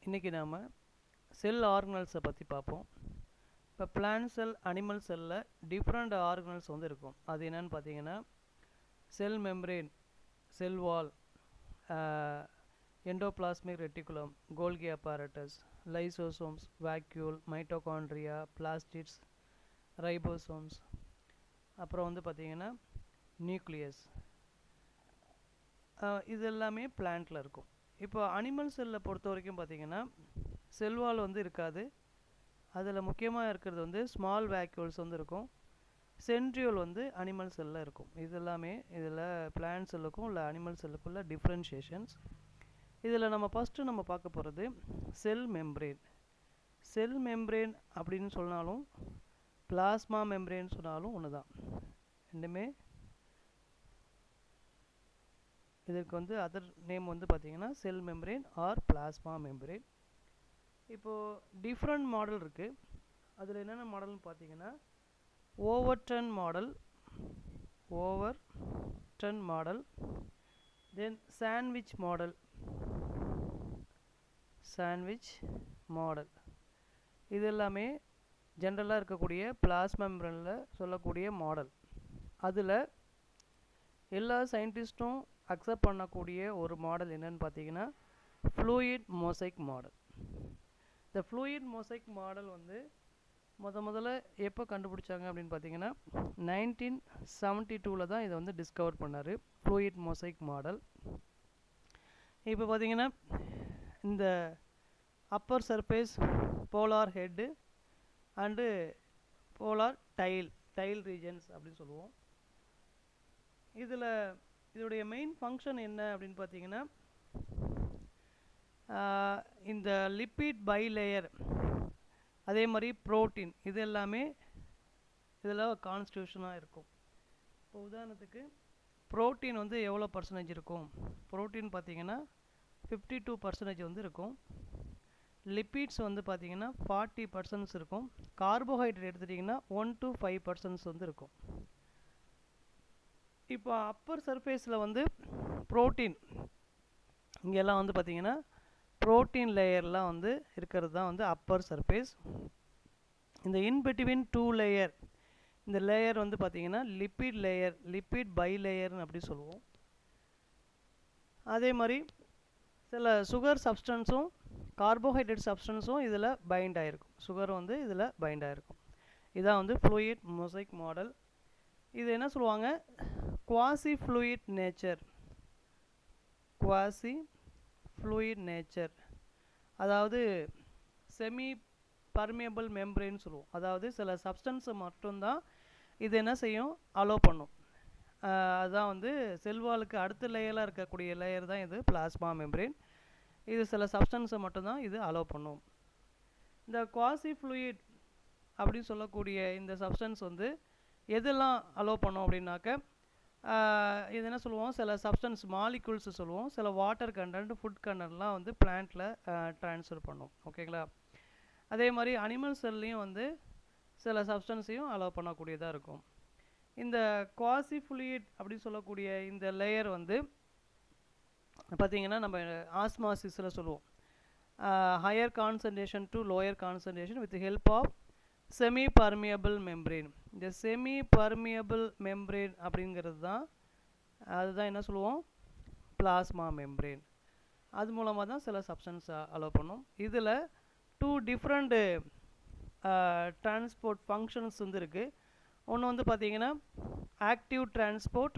இன்றைக்கி நாம் செல் ஆர்கனல்ஸை பற்றி பார்ப்போம். இப்போ பிளான்ட் செல், அனிமல் செல்லில் டிஃப்ரெண்ட் ஆர்கனல்ஸ் வந்து இருக்கும். அது என்னென்னு பார்த்தீங்கன்னா cell membrane, cell wall, endoplasmic reticulum, Golgi apparatus, lysosomes, vacuole, mitochondria, plastids, ribosomes, அப்புறம் வந்து பார்த்திங்கன்னா நியூக்ளியஸ். இது எல்லாமே பிளான்ட்டில் இருக்கும். இப்போ அனிமல் செல்லில் பொறுத்த வரைக்கும் பார்த்திங்கன்னா செல்வால் வந்து இருக்காது. அதில் முக்கியமாக இருக்கிறது வந்து ஸ்மால் வேக்யூல்ஸ் வந்து இருக்கும். சென்ட்ரியோல் வந்து அனிமல் செல்லில் இருக்கும். இது எல்லாமே இதில் பிளான்ட் செல்லுக்கும் இல்லை அனிமல் செல்லுக்குள்ள டிஃப்ரென்ஷியேஷன்ஸ். இதில் நம்ம ஃபஸ்ட்டு நம்ம பார்க்க போகிறது செல் மெம்பரேன். செல் மெம்பரேன் அப்படின்னு சொன்னாலும் பிளாஸ்மா மெம்பரேன் சொன்னாலும் ஒன்று தான். ரெண்டுமே இதற்கு வந்து அதர் நேம் வந்து பார்த்திங்கன்னா cell membrane or plasma membrane. இப்போது டிஃப்ரெண்ட் மாடல் இருக்குது. அதில் என்னென்ன மாடல்னு பார்த்தீங்கன்னா Overton model, then sandwich model. இது எல்லாமே ஜென்ரலாக இருக்கக்கூடிய பிளாஸ்மா மெம்பரேனில் சொல்லக்கூடிய மாடல். அதில் எல்லா சயின்டிஸ்ட்டும் அக்செப்ட் பண்ணக்கூடிய ஒரு மாடல் என்னன்னு பார்த்தீங்கன்னா ஃப்ளூயிட் மொசைக் மாடல். இந்த ஃப்ளூயிட் மொசைக் மாடல் வந்து முதல்ல எப்போ கண்டுபிடிச்சாங்க அப்படின்னு பார்த்தீங்கன்னா 1972 தான் இதை வந்து டிஸ்கவர் பண்ணார், ஃப்ளூயிட் மொசைக் மாடல். இப்போ பார்த்தீங்கன்னா இந்த upper surface, polar head and polar tail regions அப்படின்னு சொல்லுவோம். இதோடைய மெயின் ஃபங்க்ஷன் என்ன அப்படின்னு பார்த்தீங்கன்னா இந்த லிப்பிட் பைலேயர், அதே மாதிரி புரோட்டீன், இது எல்லாமே இதில் கான்ஸ்டியூஷனாக இருக்கும். இப்போ உதாரணத்துக்கு புரோட்டீன் வந்து எவ்வளோ பர்சன்டேஜ் இருக்கும்? புரோட்டீன் பார்த்தீங்கன்னா 52% வந்து இருக்கும். லிப்பிட்ஸ் வந்து பார்த்தீங்கன்னா 40% இருக்கும். கார்போஹைட்ரேட் எடுத்துட்டிங்கன்னா 1 to 5% வந்து இருக்கும். இப்போ அப்பர் சர்ஃபேஸில் வந்து புரோட்டீன், இங்கெல்லாம் வந்து பார்த்திங்கன்னா புரோட்டீன் லேயர்லாம் வந்து இருக்கிறது தான் வந்து அப்பர் சர்ஃபேஸ். இந்த இன்பிட்வீன் 2 லேயர், இந்த லேயர் வந்து பார்த்திங்கன்னா லிப்பிட் பை லேயர்னு அப்படி சொல்லுவோம். அதே மாதிரி சில சுகர் சப்ஸ்டன்ஸும் கார்போஹைட்ரேட் சப்ஸ்டன்ஸும் இதில் பைண்ட் ஆகிருக்கும். சுகர் வந்து இதில் பைண்ட் ஆகிருக்கும். இதான் வந்து ஃப்ளூயிட் மொசைக் மாடல். இது என்ன சொல்லுவாங்க? குவாசி ஃப்ளூயிட் நேச்சர், அதாவது செமி பர்மியபிள் மெம்பரேன்னு சொல்லுவோம். அதாவது சில சப்ஸ்டன்ஸை மட்டும்தான் இது என்ன செய்யும், அலோவ் பண்ணும். அதுதான் வந்து செல்வாலுக்கு அடுத்த லேயராக இருக்கக்கூடிய லேயர் தான் இது பிளாஸ்மா மெம்பரேன். இது சில சப்ஸ்டன்ஸை மட்டும்தான் இது அலோவ் பண்ணும். இந்த குவாசி ஃப்ளூயிட் அப்படின்னு சொல்லக்கூடிய இந்த சப்ஸ்டன்ஸ் வந்து எதெல்லாம் அலோவ் பண்ணோம் அப்படின்னாக்க, இது என்ன சொல்லுவோம், சில சப்ஸ்டன்ஸ் மாலிகுல்ஸ் சொல்லுவோம், சில வாட்டர் கண்டென்ட், ஃபுட் கண்டென்ட்லாம் வந்து பிளான்ட்டில் ட்ரான்ஸ்ஃபர் பண்ணும். ஓகேங்களா? அதே மாதிரி அனிமல் செல்லையும் வந்து சில சப்ஸ்டன்ஸையும் அலோவ் பண்ணக்கூடியதாக இருக்கும். இந்த குவாசி ஃப்ளூயிட் அப்படின்னு சொல்லக்கூடிய இந்த லேயர் வந்து பார்த்திங்கன்னா நம்ம ஆஸ்மாசிஸில் சொல்லுவோம், higher concentration to lower concentration with help of semipermeable membrane. இந்த செமி பர்மியபிள் மெம்பரேன் அப்படிங்கிறது தான், அதுதான் என்ன சொல்லுவோம், பிளாஸ்மா மெம்பரேன். அது மூலமாக தான் சில சப்ஸ்டன்ஸ் அலோவ் பண்ணும். இதில் 2 டிஃப்ரெண்ட் டிரான்ஸ்போர்ட் ஃபங்க்ஷன்ஸ் வந்து இருக்குது. ஒன்று வந்து பார்த்திங்கன்னா ஆக்டிவ் டிரான்ஸ்போர்ட்,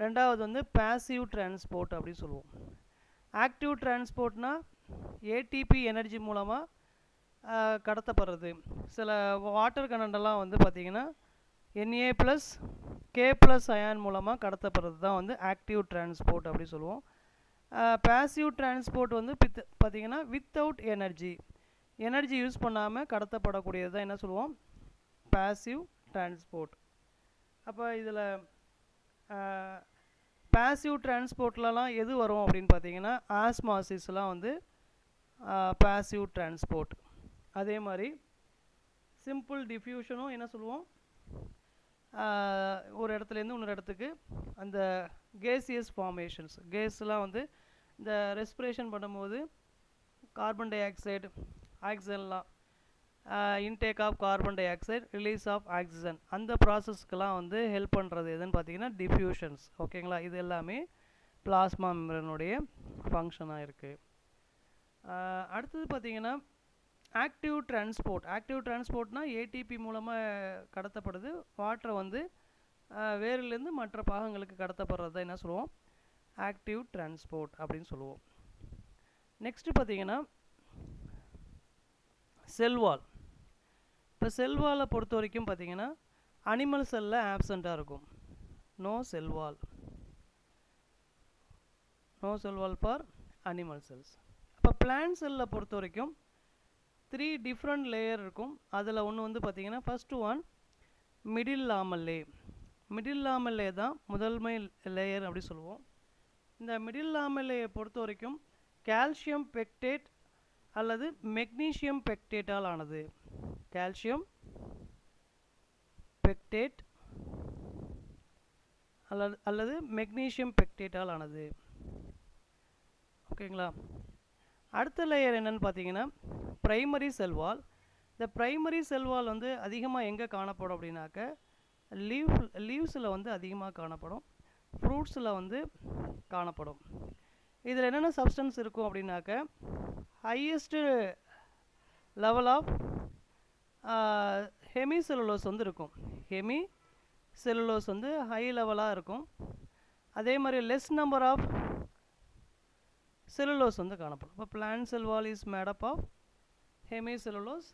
ரெண்டாவது வந்து பேசிவ் டிரான்ஸ்போர்ட் அப்படின்னு சொல்லுவோம். ஆக்டிவ் டிரான்ஸ்போர்ட்னால் ஏடிபி எனர்ஜி மூலமாக கடத்தப்படுறது. சில வாட்டர் கண்டென்ட்லாம் வந்து பார்த்திங்கன்னா Na+K+ அயான் மூலமாக கடத்தப்படுறது தான் வந்து ஆக்டிவ் டிரான்ஸ்போர்ட் அப்படி சொல்லுவோம். பேசிவ் டிரான்ஸ்போர்ட் வந்து பார்த்திங்கன்னா வித்தவுட் எனர்ஜி யூஸ் பண்ணாமல் கடத்தப்படக்கூடியது தான் என்ன சொல்லுவோம், பேசிவ் டிரான்ஸ்போர்ட். அப்போ இதில் பேசிவ் டிரான்ஸ்போர்ட்லலாம் எது வரும் அப்படின்னு பார்த்தீங்கன்னா ஆஸ்மாசிஸ்லாம் வந்து பேசிவ் டிரான்ஸ்போர்ட். அதே மாதிரி சிம்பிள் டிஃப்யூஷனும் என்ன சொல்லுவோம், ஒரு இடத்துலேருந்து இன்னொரு இடத்துக்கு அந்த கேசியஸ் ஃபார்மேஷன்ஸ், கேஸ்லாம் வந்து இந்த ரெஸ்பிரேஷன் பண்ணும்போது கார்பன் டை ஆக்சைடு ஆக்சிஜன்லாம் intake of carbon dioxide release of oxygen அந்த ப்ராசஸ்க்கெலாம் வந்து ஹெல்ப் பண்ணுறது எதுன்னு பார்த்தீங்கன்னா டிஃப்யூஷன்ஸ். ஓகேங்களா, இது எல்லாமே பிளாஸ்மா மெம்பரனுடைய ஃபங்க்ஷனாக இருக்குது. அடுத்தது பார்த்தீங்கன்னா ஆக்டிவ் டிரான்ஸ்போர்ட். ஆக்டிவ் டிரான்ஸ்போர்ட்னால் ஏடிபி மூலமாக கடத்தப்படுது. வாட்டரை வந்து வேரிலேருந்து மற்ற பாகங்களுக்கு கடத்தப்படுறது தான் என்ன சொல்லுவோம், ஆக்டிவ் டிரான்ஸ்போர்ட் அப்படின்னு சொல்லுவோம். நெக்ஸ்ட்டு பார்த்தீங்கன்னா செல்வால். இப்போ செல்வாலை பொறுத்த வரைக்கும் பார்த்தீங்கன்னா அனிமல் செல்லில் ஆப்சண்ட்டாக இருக்கும். No cell wall for animal cells. இப்போ பிளான்ட் செல்லில் பொறுத்த வரைக்கும் 3 டிஃப்ரெண்ட் லேயர் இருக்கும். அதில் ஒன்று வந்து பார்த்தீங்கன்னா ஃபஸ்ட்டு ஒன் மிடில் லாமெல்லே. மிடில் லாமெல்லே தான் முதன்மை லேயர் அப்படி சொல்லுவோம். இந்த மிடில் லாமெல்லையை பொறுத்த வரைக்கும் கால்சியம் பெக்டேட் அல்லது மெக்னீசியம் பெக்டேட்டால் ஆனது. கால்சியம் பெக்டேட் அல்லது மெக்னீசியம் பெக்டேட்டால் ஆனது. ஓகேங்களா. அடுத்த லேயர் என்னன்னு பார்த்தீங்கன்னா பிரைமரி செல்வால். இந்த பிரைமரி செல்வால் வந்து அதிகமாக எங்கே காணப்படும் அப்படின்னாக்க லீவ்ஸில் வந்து அதிகமாக காணப்படும், ஃப்ரூட்ஸில் வந்து காணப்படும். இதில் என்னென்ன சப்ஸ்டன்ஸ் இருக்கும் அப்படின்னாக்க highest level of hemi cellulose வந்து இருக்கும். ஹெமி செல்லுலோஸ் வந்து ஹை லெவலாக இருக்கும். அதே மாதிரி லெஸ் நம்பர் ஆஃப் செல்லுலோஸ் வந்து காணப்படும். இப்போ plant cell wall is made up of hemi cellulose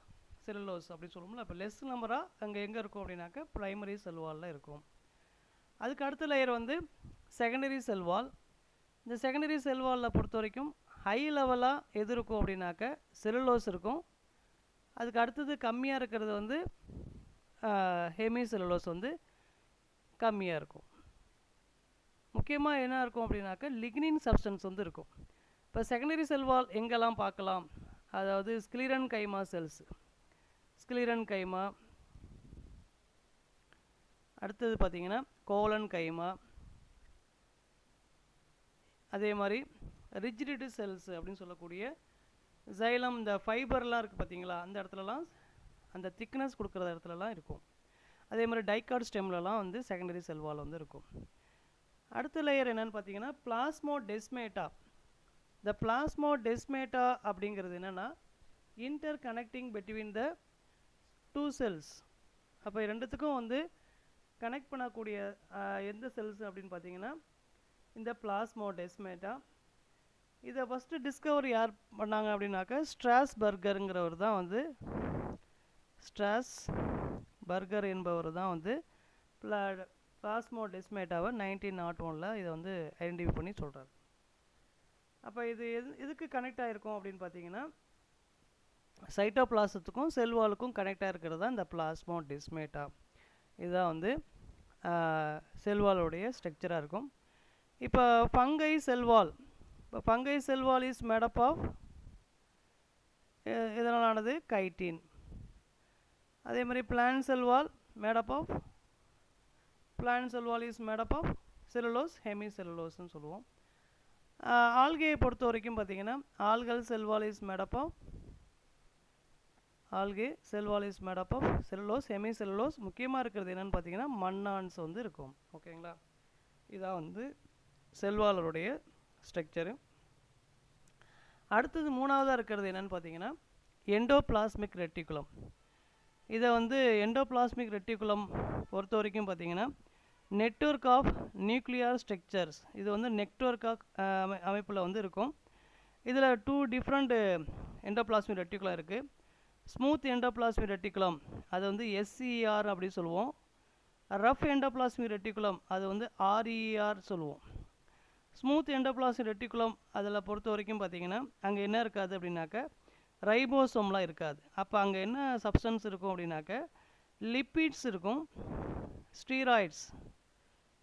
அப்படி சொல்லுவோம்ல. இப்போ லெஸ் நம்பராக அங்கே எங்கே இருக்கும் அப்படின்னாக்க ப்ரைமரி செல் வாலில் இருக்கும். அதுக்கு அடுத்த லேயர் வந்து செகண்டரி செல் வால். இந்த செகண்டரி செல் வாலில் பொறுத்த வரைக்கும் ஹை லெவலாக எது இருக்கும் அப்படின்னாக்க செல்லுலோஸ் இருக்கும். அதுக்கு அடுத்தது கம்மியாக இருக்கிறது வந்து ஹெமி செல்லுலோஸ் வந்து கம்மியாக இருக்கும். முக்கியமாக என்ன இருக்கும் அப்படின்னாக்க லிக்னின் சப்ஸ்டன்ஸ் வந்து இருக்கும். இப்போ செகண்டரி செல்வால் எங்கெல்லாம் பார்க்கலாம், அதாவது ஸ்க்லீரன் கைமா செல்ஸ், ஸ்க்லீரன் கைமா, அடுத்தது பார்த்திங்கன்னா கோலன் கைமா, அதே மாதிரி ரிஜிடிட்டி செல்ஸ் அப்படின்னு சொல்லக்கூடிய ஜைலம், இந்த ஃபைபர்லாம் இருக்குது பார்த்தீங்களா, அந்த இடத்துலலாம் அந்த திக்னஸ் கொடுக்குற இடத்துலலாம் இருக்கும். அதே மாதிரி டைகார்ட் ஸ்டெம்லலாம் வந்து செகண்டரி செல்வால் வந்து இருக்கும். அடுத்த லேயர் என்னென்னு பார்த்தீங்கன்னா பிளாஸ்மோடெஸ்மேட்டா. இந்த பிளாஸ்மோடெஸ்மேட்டா அப்படிங்கிறது என்னென்னா inter connecting between the 2 cells. அப்போ ரெண்டுத்துக்கும் வந்து கனெக்ட் பண்ணக்கூடிய எந்த செல்ஸ் அப்படின்னு பார்த்தீங்கன்னா இந்த பிளாஸ்மோடெஸ்மேட்டா. இதை ஃபஸ்ட்டு டிஸ்கவர் யார் பண்ணாங்க அப்படின்னாக்க ஸ்ட்ராஸ்பர்கருங்கிறவர் தான் வந்து, ஸ்ட்ராஸ்பர்கர் என்பவர் தான் வந்து பிளாஸ்மோடெஸ்மேட்டாவை 1901 இதை வந்து ஐடென்டிஃபை பண்ணி சொல்கிறார். அப்போ இது எதுக்கு கனெக்ட் ஆகிருக்கும் அப்படின்னு பார்த்தீங்கன்னா சைட்டோபிளாசத்துக்கும் செல்வாலுக்கும் கனெக்ட் ஆகிருக்கிறது தான் இந்த பிளாஸ்மோடெஸ்மேட்டா. இதுதான் வந்து செல்வாலுடைய ஸ்ட்ரக்சராக இருக்கும். இப்போ ஃபங்கை செல்வால். இப்போ fungi cell wall is made up of இதனாலானது கைட்டின். அதே மாதிரி plant cell wall made up of, plant cell wall is made up of cellulose, ஹெமி செல்லுலோஸ்ன்னு சொல்லுவோம். ஆல்கையை பொறுத்த வரைக்கும் பார்த்தீங்கன்னா algal cell wall is made up of, algae cell wall is made up of cellulose, hemicellulose. முக்கியமாக இருக்கிறது என்னென்னு பார்த்தீங்கன்னா மண்ணான்ஸ் வந்து இருக்கும். ஓகேங்களா, இதான் வந்து செல்வாலருடைய ஸ்ட்ரக்சரு. அடுத்தது மூணாவதாக இருக்கிறது என்னென்னு பார்த்தீங்கன்னா எண்டோபிளாஸ்மிக் ரெட்டிகுலம். இதை வந்து எண்டோபிளாஸ்மிக் ரெட்டிகுலம் பொறுத்த வரைக்கும் பார்த்தீங்கன்னா நெட்வொர்க் ஆஃப் நியூக்ளியர் ஸ்ட்ரக்சர்ஸ், இது வந்து நெட்வொர்க் அமைப்பில் வந்து இருக்கும். இதில் 2 டிஃப்ரெண்ட் எண்டோபிளாஸ்மிக் ரெட்டிகுலம் இருக்குது. ஸ்மூத் எண்டோபிளாஸ்மிக் ரெட்டிகுலம் அது வந்து SER அப்படி சொல்லுவோம். ரஃப் எண்டோபிளாஸ்மிக் ரெட்டிகுலம் அது வந்து RER சொல்லுவோம். ஸ்மூத் எண்டோபிளாஸ்மிக் ரெட்டிகுலம் அதில் பொறுத்த வரைக்கும் பார்த்தீங்கன்னா அங்கே என்ன இருக்காது அப்படின்னாக்க ரைபோசோம்லாம் இருக்காது. அப்போ அங்கே என்ன சப்ஸ்டன்ஸ் இருக்கும் அப்படின்னாக்க லிப்பிட்ஸ் இருக்கும், ஸ்டீராய்ட்ஸ்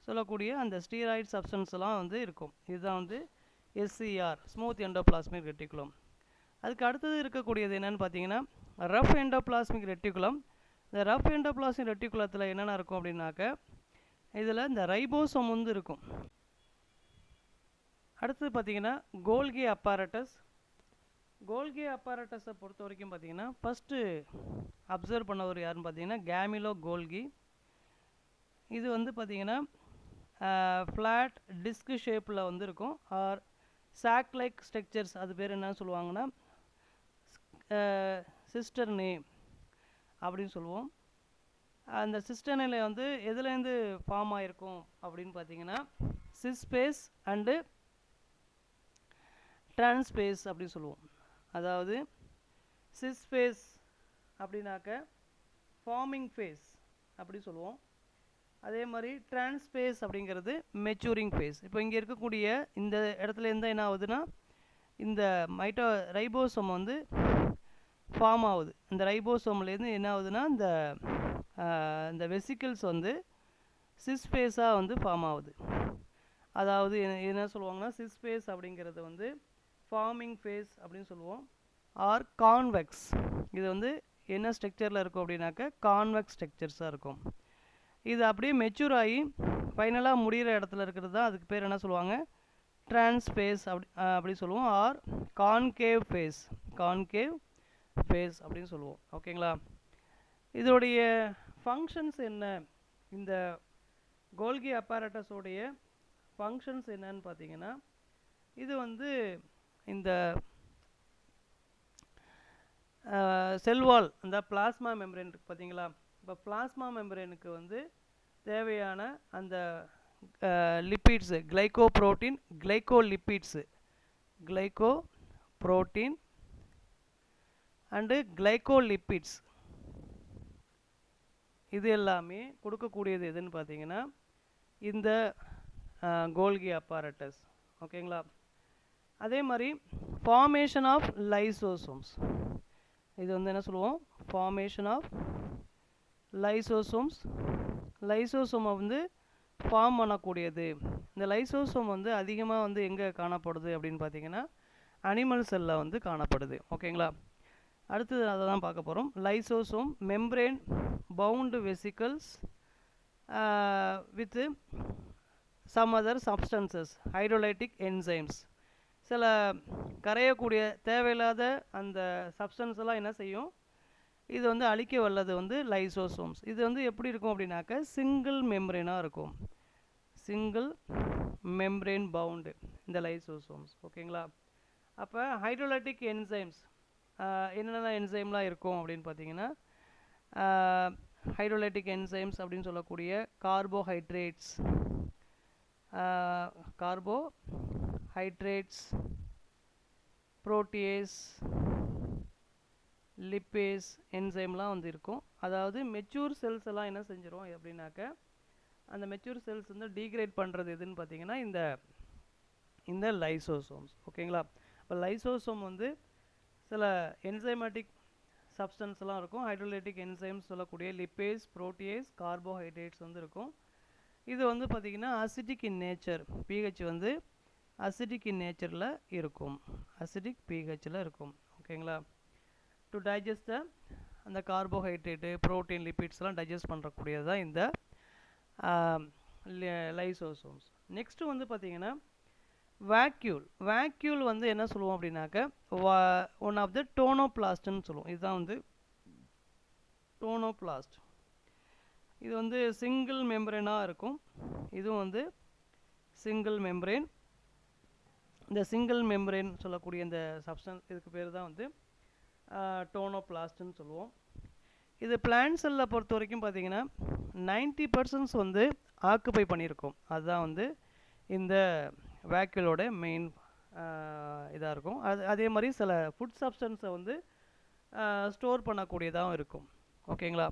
சொல்லக்கூடிய அந்த ஸ்டீராய்ட் சப்ஸ்டன்ஸ்லாம் வந்து இருக்கும். இதுதான் வந்து SER, ஸ்மூத் எண்டோபிளாஸ்மிக் ரெட்டிகுலம். அதுக்கு அடுத்தது இருக்கக்கூடியது என்னென்னு பார்த்தீங்கன்னா ரஃப் எண்டோபிளாஸ்மிக் ரெட்டிகுலம். இந்த ரஃப் எண்டோபிளாஸ்மிக் ரெட்டிகுலத்தில் என்னென்ன இருக்கும் அப்படின்னாக்க இதில் இந்த ரைபோசோம் வந்து இருக்கும். அடுத்தது பார்த்தீங்கன்னா கோல்கி அப்பாரட்டஸ். கோல்கி அப்பாரட்டஸை பொறுத்த வரைக்கும் பார்த்தீங்கன்னா ஃபஸ்ட்டு அப்சர்வ் பண்ணவர் யாருன்னு பார்த்தீங்கன்னா கேமிலோ கோல்கி. இது வந்து பார்த்தீங்கன்னா ஃப்ளாட் டிஸ்க் ஷேப்பில் வந்து இருக்கும், ஆர் சாக் லைக் ஸ்ட்ரக்சர்ஸ், அது பேர் என்னன்னு சொல்லுவாங்கன்னா சிஸ்டர்னே அப்படின்னு சொல்லுவோம். அந்த சிஸ்டர்னில் வந்து எதுலேருந்து ஃபார்ம் ஆகிருக்கும் அப்படின்னு பார்த்தீங்கன்னா சிஸ்பேஸ் அண்டு டிரான்ஸ்பேஸ் அப்படின்னு சொல்லுவோம். அதாவது சிஸ்பேஸ் அப்படின்னாக்க ஃபார்மிங் ஃபேஸ் அப்படி சொல்லுவோம். அதே மாதிரி டிரான்ஸ்பேஸ் அப்படிங்கிறது மெச்சூரிங் ஃபேஸ். இப்போ இங்கே இருக்கக்கூடிய இந்த இடத்துல இருந்தால் என்ன ஆகுதுன்னா இந்த ரைபோசோம் வந்து ஃபார்ம் ஆகுது. இந்த ரைபோசோம்லேருந்து என்ன ஆகுதுன்னா இந்த வெசிக்கிள்ஸ் வந்து சிஸ்பேஸாக வந்து ஃபார்ம் ஆகுது. அதாவது என்ன சொல்லுவாங்கன்னா சிஸ்பேஸ் அப்படிங்கிறது வந்து ஃபார்மிங் ஃபேஸ் அப்படின்னு சொல்லுவோம், ஆர் கான்வெக்ஸ். இது வந்து என்ன ஸ்ட்ரக்சரில் இருக்கும் அப்படின்னாக்க கான்வெக்ஸ் ஸ்ட்ரக்சர்ஸாக இருக்கும். இது அப்படியே மெச்சூர் ஆகி ஃபைனலாக முடிகிற இடத்துல இருக்கிறது தான் அதுக்கு பேர் என்ன சொல்லுவாங்க டிரான்ஸ்பேஸ் அப்படி சொல்லுவோம், or concave face. Concave face அப்படின்னு சொல்லுவோம். ஓகேங்களா? இதோடைய ஃபங்க்ஷன்ஸ் என்ன, இந்த கோல்கி அப்பாரட்டஸோடைய ஃபங்க்ஷன்ஸ் என்னன்னு பார்த்தீங்கன்னா இது வந்து இந்த செல்வால் அந்த பிளாஸ்மா மெம்பரேன் இருக்குது பார்த்தீங்களா. இப்போ பிளாஸ்மா மெம்பரேனுக்கு வந்து தேவையான அந்த lipids glycoprotein, glycolipids, glycoprotein and glycolipids, இது எல்லாமே கொடுக்கக்கூடியது எதுன்னு பார்த்தீங்கன்னா இந்த கோல்கி அப்பாரட்டஸ். ஓகேங்களா? அதே மாதிரி ஃபார்மேஷன் ஆஃப் லைசோசோம்ஸ், இது வந்து என்ன சொல்லுவோம் ஃபார்மேஷன் ஆஃப் லைசோசோம்ஸ். லைசோசோமை வந்து ஃபார்ம் பண்ணக்கூடியது. இந்த லைசோசோம் வந்து அதிகமாக வந்து எங்கே காணப்படுது அப்படின்னு பார்த்தீங்கன்னா அனிமல் செல்லில் வந்து காணப்படுது. ஓகேங்களா? அடுத்தது அதை தான் பார்க்க போகிறோம். Lysosome membrane bound vesicles with some other substances hydrolytic enzymes. சில கரையக்கூடிய தேவையில்லாத அந்த சப்ஸ்டன்ஸ் எல்லாம் என்ன செய்யும், இது வந்து அழிக்க வல்லது வந்து லைசோசோம்ஸ். இது வந்து எப்படி இருக்கும் அப்படின்னாக்க சிங்கிள் மெம்பரேனாக இருக்கும், சிங்கிள் மெம்பரேன் பவுண்டு இந்த லைசோசோம்ஸ். ஓகேங்களா? அப்போ ஹைட்ரோலைட்டிக் என்சைம்ஸ் என்னென்ன என்சைம்லாம் இருக்கும் அப்படின்னு பார்த்தீங்கன்னா ஹைட்ரோலைட்டிக் என்சைம்ஸ் அப்படின்னு சொல்லக்கூடிய கார்போஹைட்ரேட்ஸ், புரோட்டியேஸ், லிப்பேஸ் என்சைம்லாம் வந்து இருக்கும். அதாவது மெச்சூர் செல்ஸ் எல்லாம் என்ன செஞ்சிடும் அப்படின்னாக்க அந்த மெச்சூர் செல்ஸ் வந்து டீக்ரேட் பண்ணுறது எதுன்னு பார்த்தீங்கன்னா இந்த லைசோசோம்ஸ். ஓகேங்களா? இப்போ லைசோசோம் வந்து சில என்சைமேட்டிக் சப்ஸ்டன்ஸ்லாம் இருக்கும். ஹைட்ரோலைட்டிக் என்சைம்ஸ் சொல்லக்கூடிய லிப்பேஸ், புரோட்டியேஸ், கார்போஹைட்ரேட்ஸ் வந்து இருக்கும். இது வந்து பார்த்திங்கன்னா அசிட்டிக் இன் நேச்சர், பிஹெச் வந்து அசிட்டிக் இன் நேச்சரில் இருக்கும், அசிட்டிக் பிஹெச்சில் இருக்கும். ஓகேங்களா? டு டைஜஸ்ட் அந்த கார்போஹைட்ரேட்டு, ப்ரோட்டீன், லிப்பிட்ஸ்லாம் டைஜஸ்ட் பண்ணுறக்கூடியது தான் இந்த லைசோசோம்ஸ். நெக்ஸ்ட்டு வந்து பார்த்திங்கன்னா வேக்யூல் வந்து என்ன சொல்லுவோம் அப்படின்னாக்க ஒன் ஆஃப் த டோனோபிளாஸ்ட்னு சொல்லுவோம். இதுதான் வந்து டோனோபிளாஸ்ட். இது வந்து சிங்கிள் மெம்பரேனாக இருக்கும். இதுவும் வந்து சிங்கிள் மெம்பரேன். இந்த சிங்கிள் மெம்பரேன் சொல்லக்கூடிய இந்த சப்ஸ்டன்ஸ் இதுக்கு பேர் தான் வந்து டோனோபிளாஸ்ட்னு சொல்லுவோம். இது பிளான்ட் செல்லை பொறுத்த வரைக்கும் பார்த்தீங்கன்னா 90% வந்து ஆக்குப்பை பண்ணியிருக்கோம். அதுதான் வந்து இந்த வேக்யூலோட மெயின் இதாக இருக்கும். அதே மாதிரி சில ஃபுட் சப்ஸ்டன்ஸை வந்து ஸ்டோர் பண்ணக்கூடியதாகவும் இருக்கும். ஓகேங்களா?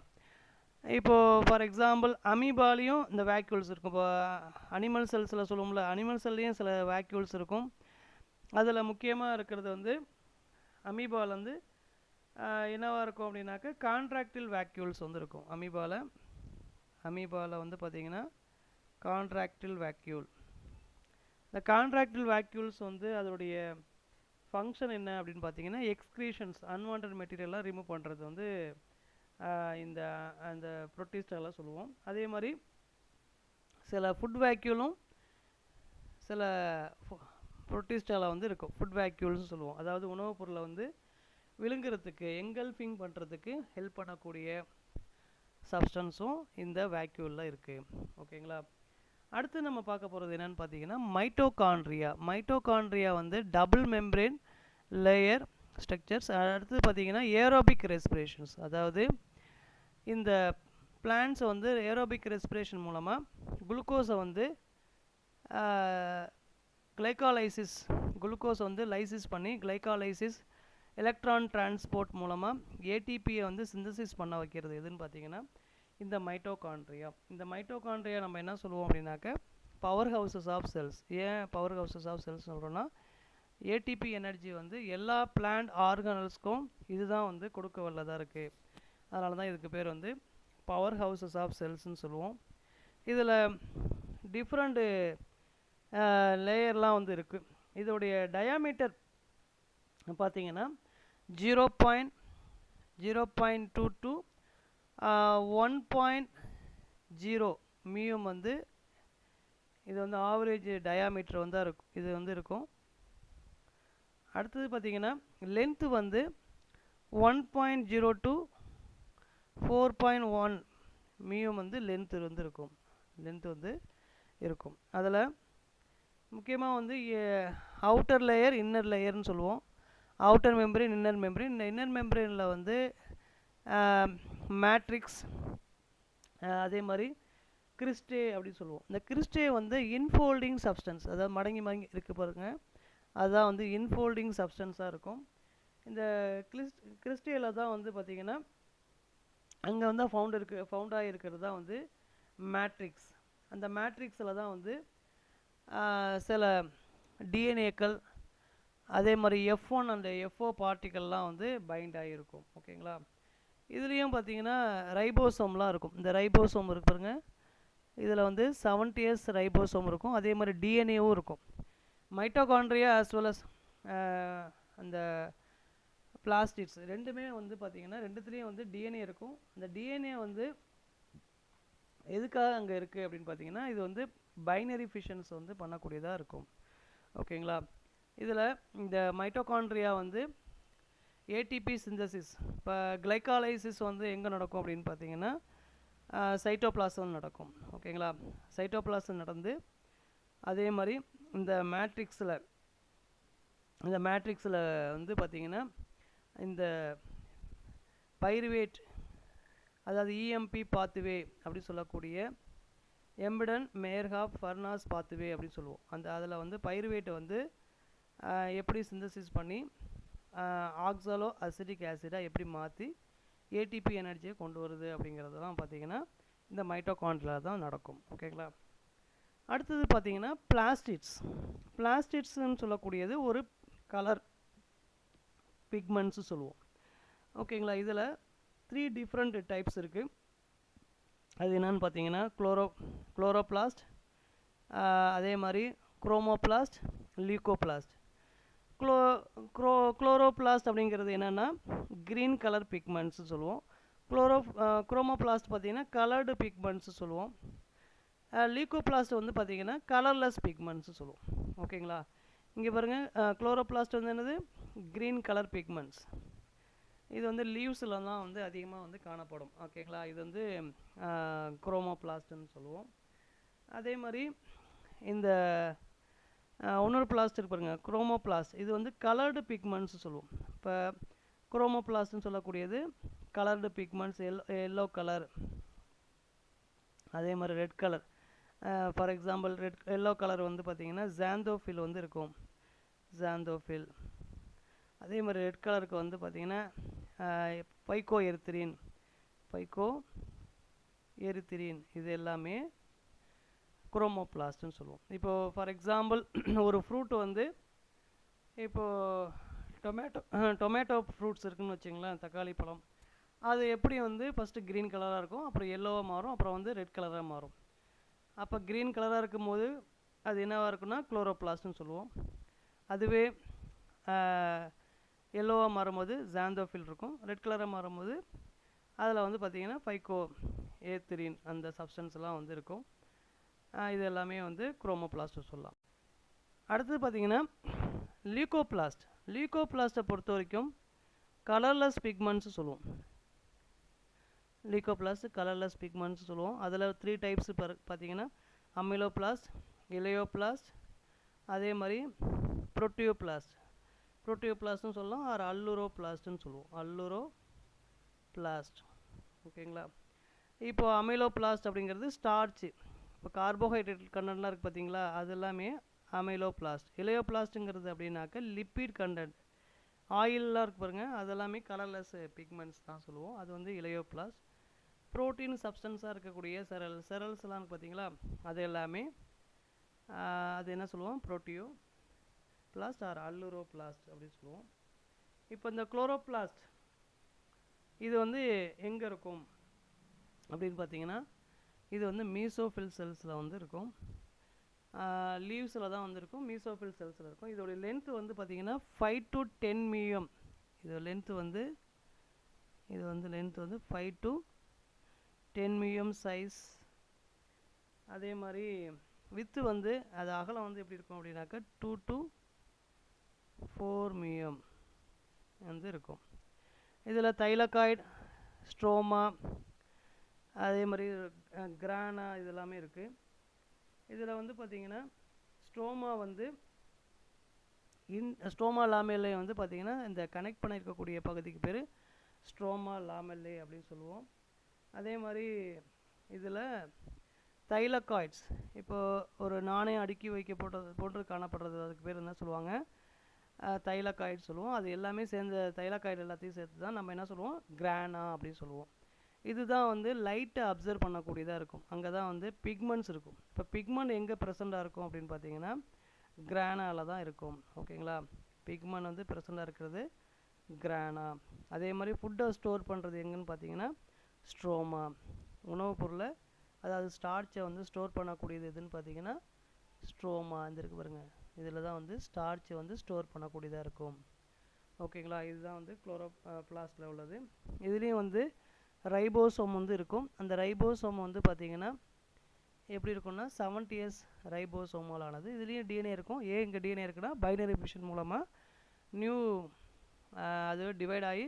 இப்போது ஃபார் எக்ஸாம்பிள் அமீபாலையும் இந்த வேக்யூல்ஸ் இருக்கும். இப்போ அனிமல் செல்ஸில் சொல்லுவோம்ல, அனிமல் செல்லையும் சில வேக்யூல்ஸ் இருக்கும். அதில் முக்கியமாக இருக்கிறது வந்து அமீபாவில் வந்து என்னவாக இருக்கும் அப்படின்னாக்க கான்ட்ராக்டில் வேக்யூல்ஸ் வந்து இருக்கும். அமீபாவில் வந்து பார்த்திங்கன்னா கான்ட்ராக்டில் வேக்யூல். இந்த கான்ட்ராக்டில் வேக்யூல்ஸ் வந்து அதோடைய ஃபங்க்ஷன் என்ன அப்படின்னு பார்த்தீங்கன்னா எக்ஸ்க்ரீஷன்ஸ், அன்வான்ட் மெட்டீரியல்லாம் ரிமூவ் பண்ணுறது வந்து அந்த ப்ரோட்டிஸ்டெல்லாம் சொல்லுவோம். அதே மாதிரி சில ஃபுட் வேக்யூலும் சில புரோட்டிஸ்டாவில் வந்து இருக்கும். ஃபுட் வேக்யூல்னு சொல்லுவோம். அதாவது உணவுப் பொருளை வந்து விழுங்குறதுக்கு எங்கல்ஃபிங் பண்ணுறதுக்கு ஹெல்ப் பண்ணக்கூடிய சப்ஸ்டன்ஸும் இந்த வேக்யூலில் இருக்குது. ஓகேங்களா. அடுத்து நம்ம பார்க்க போகிறது என்னென்னு பார்த்தீங்கன்னா மைட்டோகாண்ட்ரியா. மைட்டோகாண்ட்ரியா வந்து டபுள் மெம்பரேன் லேயர் ஸ்ட்ரக்சர்ஸ். அடுத்து பார்த்தீங்கன்னா ஏரோபிக் ரெஸ்பிரேஷன்ஸ். அதாவது இந்த பிளான்ட்ஸை வந்து ஏரோபிக் ரெஸ்பிரேஷன் மூலமாக குளுக்கோஸை வந்து கிளைகாலைசிஸ் குளுக்கோஸை வந்து லைசிஸ் பண்ணி கிளைகாலைசிஸ் எலக்ட்ரான் டிரான்ஸ்போர்ட் மூலமாக ஏடிபியை வந்து சிந்தசிஸ் பண்ண வைக்கிறது எதுன்னு பார்த்தீங்கன்னா இந்த மைட்டோகாண்ட்ரியா. இந்த மைட்டோகாண்ட்ரியா நம்ம என்ன சொல்லுவோம் அப்படின்னாக்க பவர் ஹவுசஸ் ஆஃப் செல்ஸ். ஏன் பவர் ஹவுசஸ் ஆஃப் செல்ஸ் சொல்கிறோன்னா ஏடிபி எனர்ஜி வந்து எல்லா பிளான்ட் ஆர்கனல்ஸ்க்கும் இதுதான் வந்து கொடுக்க வல்லதாக இருக்குது. அதனால தான் இதுக்கு பேர் வந்து பவர் ஹவுசஸ் ஆஃப் செல்ஸ்ன்னு சொல்லுவோம். இதில் டிஃப்ரெண்ட்டு லேயர்லாம் வந்து இருக்குது. இதோடைய டயாமீட்டர் பார்த்தீங்கன்னா 0.2 to 1.0 மியூம் வந்து இது வந்து ஆவரேஜ் டயாமீட்டர் வந்து இருக்கும். இது வந்து இருக்கும். அடுத்தது பார்த்தீங்கன்னா லென்த்து வந்து 1.0 to 4.1 மியூம் வந்து லென்த்து வந்து இருக்கும். அதில் முக்கியமாக வந்து அவுட்டர் லேயர் இன்னர் லேயர்னு சொல்லுவோம். Outer membrane inner membrane. இந்த இன்னர் மெம்பரேனில் வந்து மேட்ரிக்ஸ், அதே மாதிரி கிறிஸ்டே அப்படின்னு சொல்லுவோம். இந்த கிறிஸ்டே வந்து இன்ஃபோல்டிங் சப்ஸ்டன்ஸ், அதாவது மடங்கி இருக்குது பாருங்கள், அதுதான் வந்து இன்ஃபோல்டிங் சப்ஸ்டன்ஸாக இருக்கும். இந்த கிறிஸ்டேயில் தான் வந்து பார்த்திங்கன்னா அங்கே வந்து ஃபவுண்டாக இருக்கிறது தான் வந்து மேட்ரிக்ஸ். அந்த மேட்ரிக்ஸில் தான் வந்து சில டிஎன்ஏக்கள், அதே மாதிரி F1 அண்ட் FO பார்ட்டிக்கல்லாம் வந்து பைண்ட் ஆகியிருக்கும். ஓகேங்களா. இதுலேயும் பார்த்தீங்கன்னா ரைபோசோம்லாம் இருக்கும். இந்த ரைபோசோம் இருக்கு பாருங்க, இதில் வந்து 70S ரைபோசோம் இருக்கும். அதே மாதிரி டிஎன்ஏவும் இருக்கும். மைட்டோகாண்ட்ரியா ஆஸ் வெல் அஸ் அந்த பிளாஸ்டிட்ஸ் ரெண்டுமே வந்து பார்த்திங்கன்னா ரெண்டுத்துலேயும் வந்து டிஎன்ஏ இருக்கும். இந்த டிஎன்ஏ வந்து எதுக்காக அங்கே இருக்குது அப்படின்னு பார்த்தீங்கன்னா இது வந்து பைனரி ஃபிஷன்ஸ் வந்து பண்ணக்கூடியதாக இருக்கும். ஓகேங்களா. இதில் இந்த மைட்டோகாண்ட்ரியா வந்து ஏடிபி சிந்தசிஸ், இப்போ கிளைகாலைசிஸ் வந்து எங்கே நடக்கும் அப்படின்னு பார்த்தீங்கன்னா சைட்டோபிளாசம் நடக்கும். ஓகேங்களா. சைட்டோபிளாசம் நடந்து அதே மாதிரி இந்த மேட்ரிக்ஸில் வந்து பார்த்திங்கன்னா இந்த பைருவேட், அதாவது இஎம்பி பாத்துவே அப்படி சொல்லக்கூடிய எம்பிடன் மேர்ஹாப் ஃபர்னாஸ் பாத்துவே அப்படின்னு சொல்லுவோம். அதில் வந்து பைருவேட்டை வந்து எப்படி சிந்தசிஸ் பண்ணி ஆக்சாலோ அசிட்டிக் ஆசிடாக எப்படி மாற்றி ஏடிபி எனர்ஜியை கொண்டு வருது அப்படிங்கிறதெல்லாம் பார்த்திங்கன்னா இந்த மைட்டோகாண்ட்ரியா தான் நடக்கும். ஓகேங்களா. அடுத்தது பார்த்திங்கன்னா பிளாஸ்டிட்ஸ்ன்னு சொல்லக்கூடியது ஒரு கலர் பிக்மெண்ட்ஸு சொல்லுவோம். ஓகேங்களா. இதில் 3 டிஃப்ரெண்ட் டைப்ஸ் இருக்குது. அது என்னன்னு பார்த்தீங்கன்னா குளோரோபிளாஸ்ட், அதே மாதிரி குரோமோபிளாஸ்ட், லியூகோபிளாஸ்ட். குளோரோபிளாஸ்ட் அப்படிங்கிறது என்னென்னா க்ரீன் கலர் பிக்மெண்ட்ஸ் சொல்லுவோம். குரோமோபிளாஸ்ட் பார்த்தீங்கன்னா கலர்டு பிக்மெண்ட்ஸ் சொல்லுவோம். லியூகோபிளாஸ்ட் வந்து பார்த்தீங்கன்னா கலர்லெஸ் பிக்மெண்ட்ஸ் சொல்லுவோம். ஓகேங்களா. இங்கே பாருங்கள், குளோரோபிளாஸ்ட் வந்து என்னது க்ரீன் கலர் பிக்மெண்ட்ஸ். இது வந்து லீவ்ஸில் தான் வந்து அதிகமாக வந்து காணப்படும். ஓகேங்களா. இது வந்து குரோமோபிளாஸ்ட்னு சொல்லுவோம். அதே மாதிரி இந்த இன்னொரு பிளாஸ்ட் இருக்கு பாருங்கள், குரோமோபிளாஸ்ட். இது வந்து கலர்டு பிக்மெண்ட்ஸ் சொல்லுவோம். இப்போ குரோமோபிளாஸ்ட்னு சொல்லக்கூடியது கலர்டு பிக்மெண்ட்ஸ், எல்லோ கலர், அதே மாதிரி red colour. For example yellow colour வந்து பார்த்திங்கன்னா ஜாந்தோஃபில் வந்து இருக்கும், ஜாந்தோஃபில். அதே மாதிரி ரெட் கலருக்கு வந்து பார்த்திங்கன்னா பைக்கோ எரித்திரீன் இது எல்லாமே குரோமோபிளாஸ்ட்னு சொல்லுவோம். இப்போது ஃபார் எக்ஸாம்பிள் ஒரு ஃப்ரூட் வந்து இப்போது டொமேட்டோ ஃப்ரூட்ஸ் இருக்குதுன்னு வச்சுங்களேன், தக்காளி பழம். அது எப்படி வந்து ஃபஸ்ட்டு க்ரீன் கலராக இருக்கும், அப்புறம் எல்லோவாக மாறும், அப்புறம் வந்து ரெட் கலராக மாறும். அப்போ க்ரீன் கலராக இருக்கும்போது அது என்னவாக இருக்குன்னா குளோரோபிளாஸ்ட்னு சொல்லுவோம். அதுவே எல்லோவாக மாறும்போது ஜாந்தோஃபில் இருக்கும். ரெட் கலராக மாறும்போது அதில் வந்து பார்த்திங்கன்னா பைக்கோ ஏத்திரின் அந்த சப்ஸ்டன்ஸ்லாம் வந்து இருக்கும். இது எல்லாமே வந்து குரோமோபிளாஸ்ட் சொல்லலாம். அடுத்தது பார்த்தீங்கன்னா லியூகோபிளாஸ்ட். லியூகோபிளாஸ்ட்டை பொறுத்த வரைக்கும் கலர்லெஸ் பிக்மெண்ட்ஸ் சொல்லுவோம். லியூகோபிளாஸ்ட் கலர்லெஸ் பிக்மெண்ட்ஸ் சொல்லுவோம். அதில் 3 டைப்ஸ் பார்த்தீங்கன்னா அமிலோபிளாஸ்ட், இலையோபிளாஸ்ட், அதே மாதிரி புரோட்டியோபிளாஸ்ட். புரோட்டியோபிளாஸ்ட்னு சொல்லலாம், ஆர் அல்லுரோபிளாஸ்ட்னு சொல்லுவோம். அல்லுரோபிளாஸ்ட். ஓகேங்களா. இப்போ அமிலோபிளாஸ்ட் அப்படிங்கிறது ஸ்டார்ச்சு. இப்போ கார்போஹைட்ரேட் கண்டென்ட்லாம் இருக்குது பார்த்தீங்களா, அது எல்லாமே அமிலோபிளாஸ்ட். இலையோபிளாஸ்ட்டுங்கிறது அப்படின்னாக்க லிப்பிட் கண்டென்ட், ஆயிலெலாம் இருக்குது பாருங்கள், அதெல்லாமே கலர்லெஸ் பிக்மெண்ட்ஸ் தான் சொல்லுவோம். அது வந்து இலையோபிளாஸ்ட். ப்ரோட்டீன் சப்ஸ்டன்ஸாக இருக்கக்கூடிய செரல்ஸ்லாம் பார்த்தீங்களா, அது எல்லாமே அது என்ன சொல்லுவோம், புரோட்டியோ பிளாஸ்ட் ஆர் அல்லுரோபிளாஸ்ட் அப்படின்னு சொல்லுவோம். இப்போ இந்த குளோரோபிளாஸ்ட் இது வந்து எங்கே இருக்கும் அப்படின்னு பார்த்தீங்கன்னா, இது வந்து மீசோஃபில் செல்ஸில் வந்து இருக்கும். லீவ்ஸில் தான் வந்து இருக்கும், மீசோஃபில் செல்ஸில் இருக்கும். இதோடைய லென்த்து வந்து பார்த்தீங்கன்னா 5 to 10 mm. இது லென்த்து வந்து 5 to 10 mm சைஸ். அதே மாதிரி வித்து வந்து அது அகலம் வந்து எப்படி இருக்கும் அப்படின்னாக்கா 2 to 4 mm வந்து இருக்கும். இதில் தைலகாய்டு, ஸ்ட்ரோமா, அதே மாதிரி கிரானா இதெல்லாமே இருக்குது. இதில் வந்து பார்த்திங்கன்னா ஸ்ட்ரோமா வந்து ஸ்ட்ரோமா லாமெல்லே வந்து பார்த்திங்கன்னா இந்த கனெக்ட் பண்ணியிருக்கக்கூடிய பகுதிக்கு பேர் ஸ்ட்ரோமா லாமெல்லே அப்படின்னு சொல்லுவோம். அதே மாதிரி இதில் தைலகாய்ட்ஸ், இப்போது ஒரு நாணயம் அடுக்கி போட்டு காணப்படுறது, அதுக்கு பேர் என்ன சொல்லுவாங்க, தைலகாய்டு சொல்லுவோம். அது எல்லாமே சேர்ந்த தைலகாய்டு எல்லாத்தையும் சேர்த்து தான் நம்ம என்ன சொல்லுவோம், கிரானா அப்படின்னு சொல்லுவோம். இதுதான் வந்து லைட்டை அப்சர்வ் பண்ணக்கூடியதாக இருக்கும். அங்கே தான் வந்து பிக்மெண்ட்ஸ் இருக்கும். இப்போ பிக்மெண்ட் எங்கே ப்ரெசண்ட்டாக இருக்கும் அப்படின்னு பார்த்தீங்கன்னா கிரானாவில் தான் இருக்கும். ஓகேங்களா. பிக்மெண்ட் வந்து ப்ரெசண்ட்டாக இருக்கிறது கிரானா. அதே மாதிரி ஃபுட்டை ஸ்டோர் பண்ணுறது எங்கன்னு பார்த்தீங்கன்னா ஸ்ட்ரோமா. உணவுப் பொருளை, அதாவது ஸ்டார்ச்சை வந்து ஸ்டோர் பண்ணக்கூடியது எதுன்னு பார்த்தீங்கன்னா ஸ்ட்ரோமா. இந்த இருக்கு பாருங்கள், இதில் தான் வந்து ஸ்டார்ச்சை வந்து ஸ்டோர் பண்ணக்கூடியதாக இருக்கும். ஓகேங்களா. இதுதான் வந்து குளோரோபிளாஸ்டில் உள்ளது. இதுலேயும் வந்து ரைபோசோம் வந்து இருக்கும். அந்த ரைபோசோம் வந்து பார்த்திங்கன்னா எப்படி இருக்குன்னா 70s ரைபோசோமால் ஆனது. இதுலேயும் டிஎன்ஏ இருக்கும். ஏன் இங்கே டிஎன்ஏ இருக்குன்னா பைனரி ஃபிஷன் மூலமாக நியூ அது டிவைட் ஆகி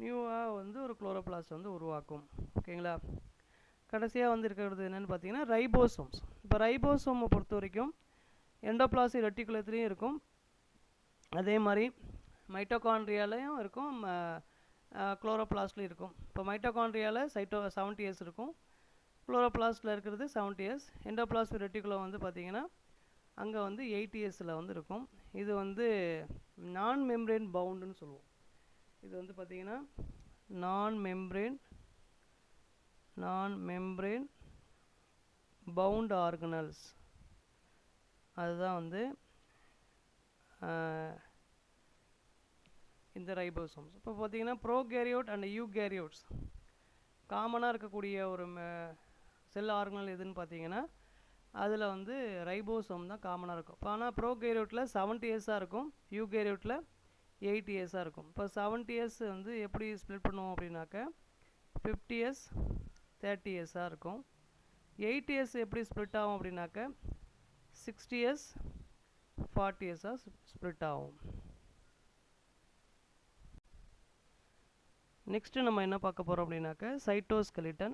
நியூவாக வந்து ஒரு குளோரோபிளாஸ்ட் வந்து உருவாக்கும். ஓகேங்களா. கடைசியாக வந்து இருக்கிறது என்னென்னு பார்த்தீங்கன்னா ரைபோசோம்ஸ். இப்போ ரைபோசோமை பொறுத்த வரைக்கும் எண்டோபிளாஸ்மிக் ரெட்டிகுலத்துலேயும் இருக்கும், அதே மாதிரி மைட்டோகாண்ட்ரியாலையும் இருக்கும், குளோரோபிளாஸ்ட்லையும் இருக்கும். இப்போ மைட்டோகாண்ட்ரியாவில் 70s இருக்கும், குளோரோபிளாஸ்டில் இருக்கிறது 70s. எண்டோபிளாஸ்மிக் ரெட்டிகுலம் வந்து பார்த்திங்கன்னா அங்கே வந்து 80sல வந்து இருக்கும். இது வந்து நான் மெம்ப்ரேன் பவுண்டுன்னு சொல்லுவோம். இது வந்து பார்த்திங்கன்னா நான் மெம்ப்ரேன் பவுண்ட் ஆர்கனல்ஸ். அதுதான் வந்து இந்த ரைபோசோம்ஸ். இப்போ பார்த்தீங்கன்னா ப்ரோகேரியோட் அண்ட் யூகேரியோட்ஸ் காமனாக இருக்கக்கூடிய ஒரு செல் ஆர்கனல் எதுன்னு பார்த்தீங்கன்னா அதில் வந்து ரைபோசோம் தான் காமனாக இருக்கும். இப்போ ஆனால் ப்ரோகேரியோட்டில் 70s இருக்கும், யூகேரியோட்டில் 80s இருக்கும். இப்போ 70s வந்து எப்படி ஸ்ப்ளிட் பண்ணுவோம் அப்படின்னாக்க 50s 30s இருக்கும். 80s எப்படி ஸ்ப்ளிட் ஆகும் அப்படின்னாக்க 60s 40s ஸ்ப்ளிட் ஆகும். நெக்ஸ்ட்டு நம்ம என்ன பார்க்க போகிறோம் அப்படின்னாக்க சைட்டோஸ்கெலிட்டன்.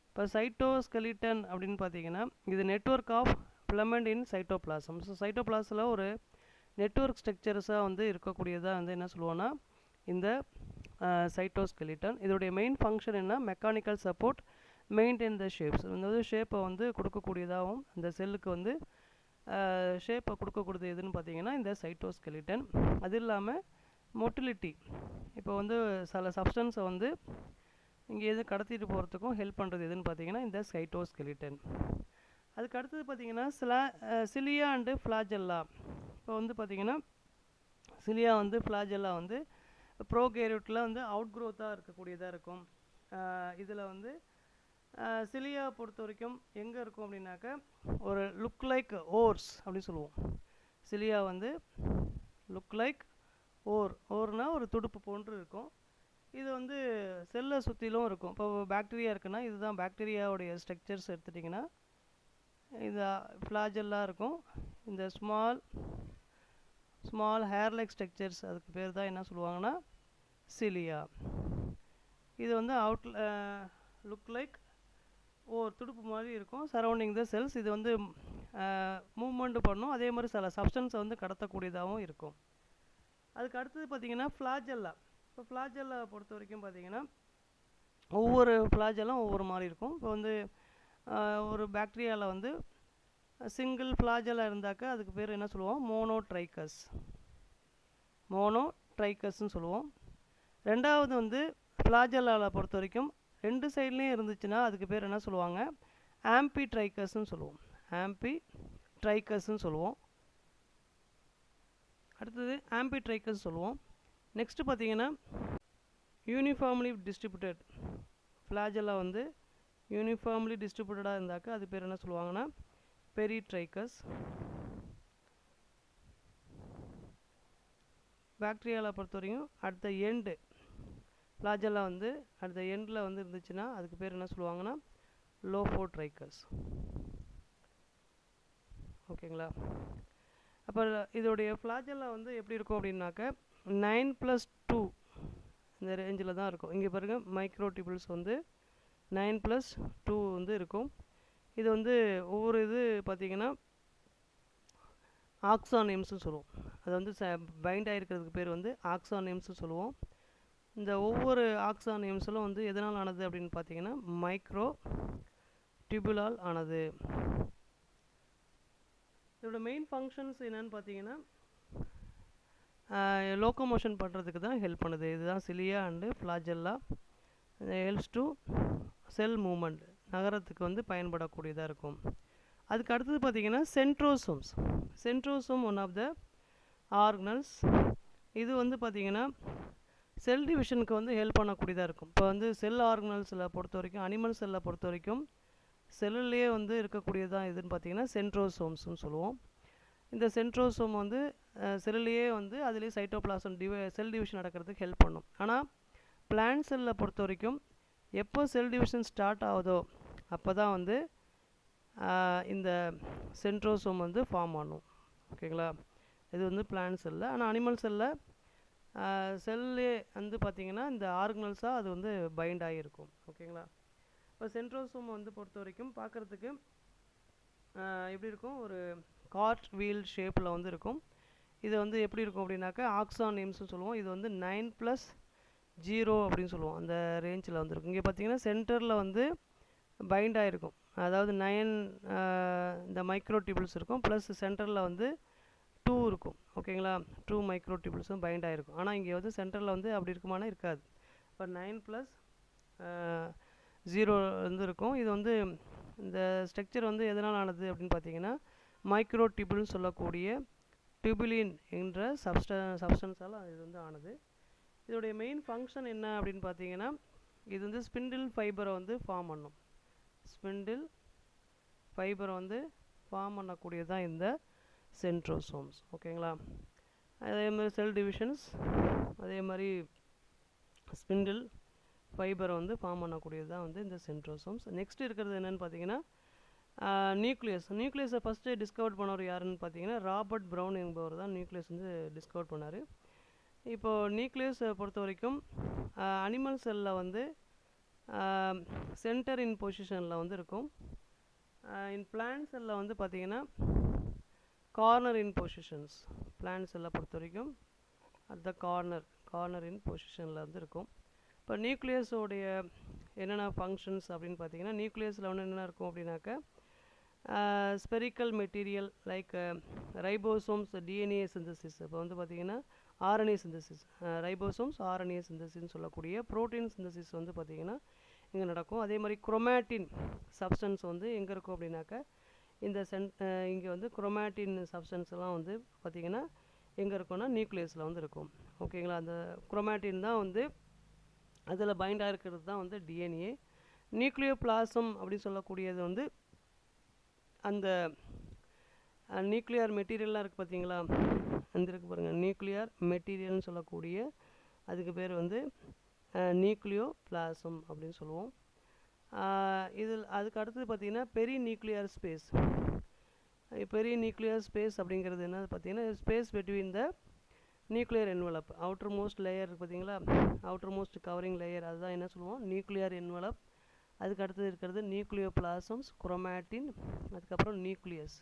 இப்போ சைட்டோஸ்கெலிட்டன் அப்படின்னு பார்த்தீங்கன்னா இது network of filament in cytoplasm. So சைட்டோபிளாஸில் ஒரு நெட்வொர்க் ஸ்ட்ரக்சர்ஸாக வந்து இருக்கக்கூடியதாக வந்து என்ன சொல்லுவோன்னா இந்த சைட்டோஸ்கெலிட்டன். இதோடைய மெயின் ஃபங்க்ஷன் என்ன, mechanical support, maintain the shapes. இந்த வந்து ஷேப்பை வந்து கொடுக்கக்கூடியதாகவும் இந்த செல்லுக்கு வந்து ஷேப்பை கொடுக்கக்கூடியது எதுன்னு பார்த்தீங்கன்னா இந்த சைட்டோஸ்கெலிட்டன். அது இல்லாமல் மொட்டிலிட்டி, இப்போ வந்து சில சப்ஸ்டன்ஸை வந்து இங்கே எது கடத்திட்டு போகிறதுக்கும் ஹெல்ப் பண்ணுறது எதுன்னு பார்த்தீங்கன்னா இந்த சைட்டோஸ்கெலிட்டன். அதுக்கு அடுத்தது பார்த்தீங்கன்னா சிலியா அண்டு ஃப்ளாஜெல்லா. இப்போ வந்து பார்த்திங்கன்னா சிலியா வந்து ஃப்ளாஜெல்லா வந்து ப்ரோகேரியோட்டில் வந்து அவுட் க்ரோத்தாக இருக்கக்கூடியதாக இருக்கும். இதில் வந்து சிலியா பொறுத்த வரைக்கும் எங்கே இருக்கும் அப்படின்னாக்க ஒரு லுக் லைக் ஓர்ஸ் அப்படின்னு சொல்லுவோம். சிலியா வந்து லுக் லைக் ஓர்னால் ஒரு துடுப்பு போன்று இருக்கும். இது வந்து செல்லை சுற்றிலும் இருக்கும். இப்போ பாக்டீரியா இருக்குன்னா இதுதான் பாக்டீரியாவுடைய ஸ்ட்ரக்சர்ஸ் எடுத்துட்டிங்கன்னா இந்த ஃப்ளாஜெல்லா இருக்கும். இந்த ஸ்மால் ஹேர் லைக் ஸ்ட்ரக்சர்ஸ், அதுக்கு பேர் தான் என்ன சொல்லுவாங்கன்னா சிலியா. இது வந்து லுக் லைக் ஒரு துடுப்பு மாதிரி இருக்கும் சரௌண்டிங் த செல்ஸ். இது வந்து மூவ்மெண்ட் பண்ணும், அதே மாதிரி சில சப்ஸ்டன்ஸை வந்து கடத்தக்கூடியதாகவும் இருக்கும். அதுக்கு அடுத்தது பார்த்திங்கன்னா ஃப்ளாஜெல்லா. இப்போ ஃப்ளாஜெல்லா பொறுத்த வரைக்கும் பார்த்திங்கன்னா ஒவ்வொரு ஃப்ளாஜெல்லாம் ஒவ்வொரு மாதிரி இருக்கும். இப்போ வந்து ஒரு பாக்டீரியாவில் வந்து சிங்கிள் ஃப்ளாஜெல்லா இருந்தாக்கா அதுக்கு பேர் என்ன சொல்லுவோம், மோனோட்ரைக்கஸ்ன்னு சொல்லுவோம். ரெண்டாவது வந்து ஃப்ளாஜெல்லாவில் பொறுத்த வரைக்கும் 2 சைட்லேயும் இருந்துச்சுன்னா அதுக்கு பேர் என்ன சொல்லுவாங்க, ஆம்பிட்ரைக்கஸ்ன்னு சொல்லுவோம். அடுத்தது ஆம்பிட்ரைக்கஸ் சொல்லுவோம். நெக்ஸ்ட்டு பார்த்தீங்கன்னா யூனிஃபார்ம்லி டிஸ்ட்ரிபியூட்டட் ஃப்ளாஜெல்லா வந்து யூனிஃபார்ம்லி டிஸ்ட்ரிபியூட்டடாக இருந்தாக்கா அது பேர் என்ன சொல்லுவாங்கன்னா பெரிட்ரைக்கஸ். பாக்டீரியாவில் பொறுத்த வரைக்கும் அடுத்த எண்டு ஃப்ளாஜெல்லா வந்து அடுத்த எண்டில் வந்து இருந்துச்சுன்னா அதுக்கு பேர் என்ன சொல்லுவாங்கன்னா லோஃபோட்ரைக்கஸ். ஓகேங்களா. அப்போ இதோடைய ஃப்ளாஜெல்லா வந்து எப்படி இருக்கும் அப்படின்னாக்க 9+2 இந்த ரேஞ்சில் தான் இருக்கும். இங்கே பாருங்கள், மைக்ரோடிபிள்ஸ் வந்து 9+2 வந்து இருக்கும். இது வந்து ஒவ்வொரு இது பார்த்திங்கன்னா ஆக்சானேம்ஸ்னு சொல்லுவோம். அது வந்து பைண்ட் ஆகிருக்கிறதுக்கு பேர் வந்து ஆக்சானேம்ஸ்னு சொல்லுவோம். இந்த ஒவ்வொரு ஆக்சானேம்ஸிலும் வந்து எதனால் ஆனது அப்படின்னு பார்த்தீங்கன்னா மைக்ரோ டியூபுலால் ஆனது. இதோட மெயின் ஃபங்க்ஷன்ஸ் என்னன்னு பார்த்தீங்கன்னா லோக்கோமோஷன் பண்ணுறதுக்கு தான் ஹெல்ப் பண்ணுது. இதுதான் cilia and flagella. Helps to cell movement, நகரத்துக்கு வந்து பயன்படக்கூடியதாக இருக்கும். அதுக்கு அடுத்தது பார்த்திங்கன்னா centrosome one of the organelles. இது வந்து பார்த்திங்கன்னா செல் டிவிஷனுக்கு வந்து ஹெல்ப் பண்ணக்கூடியதாக இருக்கும். இப்போ வந்து செல் ஆர்கனல்ஸில் பொறுத்த வரைக்கும், அனிமல் செல்லை பொறுத்த வரைக்கும் செல்லுலேயே வந்து இருக்கக்கூடியதான் எதுன்னு பார்த்திங்கன்னா சென்ட்ரோசோம்ஸ்னு சொல்லுவோம். இந்த சென்ட்ரோசோம் வந்து செல்லுலேயே வந்து அதுலேயே சைட்டோபிளாசம் செல் டிவிஷன் நடக்கிறதுக்கு ஹெல்ப் பண்ணும். ஆனால் பிளான்ட் செல்லில் பொறுத்த வரைக்கும் எப்போ செல் டிவிஷன் ஸ்டார்ட் ஆகுதோ அப்போ தான் வந்து இந்த சென்ட்ரோசோம் வந்து ஃபார்ம் ஆகும். ஓகேங்களா. இது வந்து பிளான்ட் செல்லில். ஆனால் அனிமல் செல்லே வந்து பார்த்திங்கன்னா இந்த ஆர்கனல்ஸாக அது வந்து பைண்ட் ஆகியிருக்கும். ஓகேங்களா. இப்போ சென்ட்ரோசோம் வந்து பொறுத்த வரைக்கும் பார்க்குறதுக்கு எப்படி இருக்கும், ஒரு கார்ட் வீல் ஷேப்பில் வந்து இருக்கும். இது வந்து எப்படி இருக்கும் அப்படின்னாக்கா ஆக்சானேம்ஸ்னு சொல்லுவோம். இது வந்து 9+0 அப்படின்னு சொல்லுவோம். அந்த ரேஞ்சில் வந்துருக்கும். இங்கே பார்த்தீங்கன்னா சென்டரில் வந்து பைண்ட் ஆகிருக்கும். அதாவது 9 இந்த மைக்ரோடியூபிள்ஸ் இருக்கும், ப்ளஸ் சென்டரில் வந்து 2 இருக்கும். ஓகேங்களா. 2 மைக்ரோடியூபிள்ஸும் பைண்ட் ஆகிருக்கும். ஆனால் இங்கே வந்து சென்டரில் வந்து அப்படி இருக்குமானா இருக்காது. இப்போ 9+0 வந்து இருக்கும். இது வந்து இந்த ஸ்ட்ரக்சர் வந்து எதனால் ஆனது அப்படின்னு பார்த்தீங்கன்னா மைக்ரோடியூபிள்னு சொல்லக்கூடிய டியூபுலின் என்ற சப்ஸ்டன்ஸால் இது வந்து ஆனது. இதோடைய மெயின் ஃபங்க்ஷன் என்ன அப்படின்னு பார்த்தீங்கன்னா இது வந்து ஸ்பிண்டில் ஃபைபரை வந்து ஃபார்ம் பண்ணும். ஸ்பிண்டில் ஃபைபரை வந்து ஃபார்ம் பண்ணக்கூடியதான் இந்த சென்ட்ரோசோம்ஸ். ஓகேங்களா. அதே மாதிரி செல் டிவிஷன்ஸ், அதே மாதிரி ஸ்பிண்டில் ஃபைபரை வந்து ஃபார்ம் பண்ணக்கூடியது தான் வந்து இந்த சென்ட்ரோசோம்ஸ். நெக்ஸ்ட் இருக்கிறது என்னென்னு பார்த்தீங்கன்னா நியூக்ளியஸை ஃபஸ்ட்டு டிஸ்கவர் பண்ணவர் யாருன்னு பார்த்தீங்கன்னா ராபர்ட் ப்ரவுன் என்பவர் தான் நியூக்ளியஸ் வந்து டிஸ்கவர் பண்ணார். இப்போது நியூக்ளியஸை பொறுத்த வரைக்கும் அனிமல் செல்லில் வந்து சென்டர் இன் பொசிஷனில் வந்து இருக்கும். இன் பிளான்ட் செல்லில் வந்து பார்த்திங்கன்னா கார்னர் இன் பொசிஷன்ஸ். பிளான்ட் செல்லை பொறுத்த வரைக்கும் அட் த கார்னர் இன் பொசிஷனில் வந்து இருக்கும். இப்போ நியூக்ளியஸோடைய என்னென்ன ஃபங்க்ஷன்ஸ் அப்படின்னு பார்த்தீங்கன்னா நியூக்ளியஸில் வந்து என்னென்ன இருக்கும் அப்படின்னாக்கா spherical material like ribosomes, DNA synthesis. இப்போ வந்து பார்த்திங்கன்னா ஆர்என்ஏ சிந்தசிஸ், ரைபோசோம்ஸ் ஆர்என்ஏ சிந்தசிஸ்ன்னு சொல்லக்கூடிய ப்ரோட்டீன் சிந்தசிஸ் வந்து பார்த்திங்கன்னா இங்கே நடக்கும். அதே மாதிரி குரோமேட்டின் சப்ஸ்டன்ஸ் வந்து எங்கே இருக்கும் அப்படின்னாக்கா இந்த இங்கே வந்து குரோமேட்டின் சப்ஸ்டன்ஸ்லாம் வந்து பார்த்திங்கன்னா எங்கே இருக்கும்னா நியூக்ளியஸில் வந்து இருக்கும். ஓகேங்களா. அந்த குரோமேட்டின் தான் வந்து அதில் பைண்டாக இருக்கிறது தான் வந்து டிஎன்ஏ. நியூக்ளியோபிளாசம் அப்படின்னு சொல்லக்கூடியது வந்து அந்த நியூக்ளியர் மெட்டீரியல்லாம் இருக்குது பார்த்தீங்களா, அந்த இருக்குது பாருங்கள், நியூக்ளியர் மெட்டீரியல்னு சொல்லக்கூடிய அதுக்கு பேர் வந்து நியூக்ளியோபிளாசம் அப்படின்னு சொல்லுவோம். இதில் அதுக்கு அடுத்தது பார்த்திங்கன்னா பெரி நியூக்ளியர் ஸ்பேஸ். பெரிய நியூக்ளியர் ஸ்பேஸ் அப்படிங்கிறது என்ன பார்த்தீங்கன்னா, space between the nuclear envelope, outer most layer பார்த்தீங்களா, அவுட்டர் மோஸ்ட் கவரிங் லேயர், அதுதான் என்ன சொல்லுவோம், நியூக்ளியர் என்வலப். அதுக்கு அடுத்தது இருக்கிறது நியூக்ளியோபிளாசம்ஸ், குரோமாட்டின், அதுக்கப்புறம் நியூக்ளியஸ்.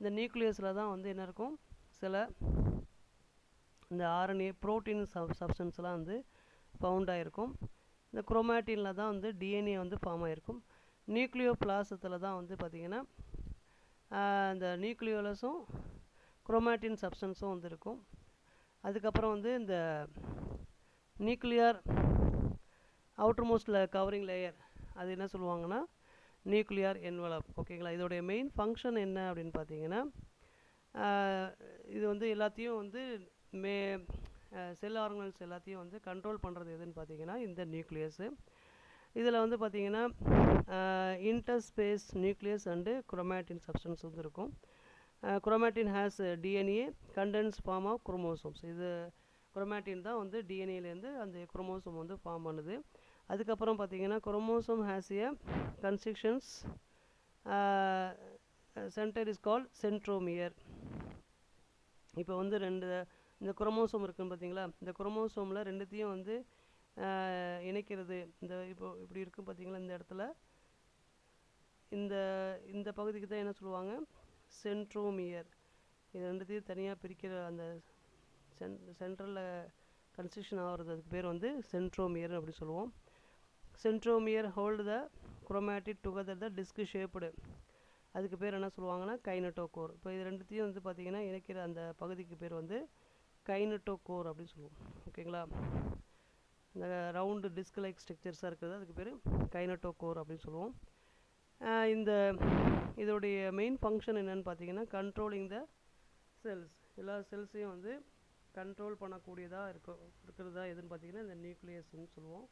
இந்த நியூக்ளியஸில் தான் வந்து என்ன இருக்கும், சில இந்த ஆர்என்ஏ ப்ரோட்டீன் சப்ஸ்டன்ஸ்லாம் வந்து ஃபவுண்ட் ஆகிருக்கும். இந்த குரோமாட்டினில் தான் வந்து டிஎன்ஏ வந்து ஃபார்ம் ஆகிருக்கும். நியூக்ளியோபிளாசத்தில் தான் வந்து பார்த்திங்கன்னா இந்த நியூக்ளியோலஸும் குரோமாட்டின் சப்ஸ்டன்ஸும் வந்து இருக்கும். அதுக்கப்புறம் வந்து இந்த நியூக்ளியர் அவுட்டர் மோஸ்ட்டில் கவரிங் லேயர், அது என்ன சொல்லுவாங்கன்னா நியூக்ளியர் என்வலப். ஓகேங்களா. இதோடைய மெயின் ஃபங்க்ஷன் என்ன அப்படின்னு பார்த்தீங்கன்னா, இது வந்து எல்லாத்தையும் வந்து செல் ஆர்கனல்ஸ் எல்லாத்தையும் வந்து கண்ட்ரோல் பண்ணுறது எதுன்னு பார்த்தீங்கன்னா இந்த நியூக்ளியஸு. இதில் வந்து பார்த்திங்கன்னா interspace nucleus and chromatin substance வந்து இருக்கும். Chromatin has DNA condense form of chromosomes. இது குரோமாட்டின் தான் வந்து டிஎன்ஏலேருந்து அந்த குரோமோசோம் வந்து ஃபார்ம் பண்ணுது. அதுக்கப்புறம் பார்த்திங்கன்னா chromosome has a constructions centre is called centromere. இப்போ வந்து இந்த குரோமோசோம் இருக்குன்னு பார்த்தீங்களா, இந்த குரோமோசோமில் ரெண்டுத்தையும் வந்து இணைக்கிறது. இந்த இப்போ இப்படி இருக்கும் பார்த்தீங்களா, இந்த இடத்துல இந்த பகுதிக்கு தான் என்ன சொல்லுவாங்க, சென்ட்ரோமியர். இது ரெண்டுத்தையும் தனியாக பிரிக்கிற அந்த சென்ட்ரலில் கன்ஸ்ட்ரக்ஷன் ஆகிறது, அதுக்கு பேர் வந்து சென்ட்ரோமியர் அப்படி சொல்லுவோம். சென்ட்ரோமியர் ஹோல்டு த குரோமாட்டிட் டுகெதர் த டிஸ்க் ஷேப்டு, அதுக்கு பேர் என்ன சொல்லுவாங்கன்னா கைனட்டோகோர். இப்போ இது ரெண்டுத்தையும் வந்து பார்த்திங்கன்னா இணைக்கிற அந்த பகுதிக்கு பேர் வந்து கைனட்டோகோர் அப்படின்னு சொல்லுவோம். ஓகேங்களா. இந்த ரவுண்டு டிஸ்க் லைக் ஸ்ட்ரக்சர்ஸாக இருக்கிறது அதுக்கு பேர் கைனட்டோகோர் அப்படின்னு சொல்லுவோம். இதோடைய மெயின் ஃபங்க்ஷன் என்னென்னு பார்த்தீங்கன்னா கண்ட்ரோலிங் த செல்ஸ். எல்லா செல்ஸையும் வந்து கண்ட்ரோல் பண்ணக்கூடியதாக இருக்கிறதா எதுன்னு பார்த்தீங்கன்னா இந்த நியூக்ளியஸ்ன்னு சொல்லுவோம்.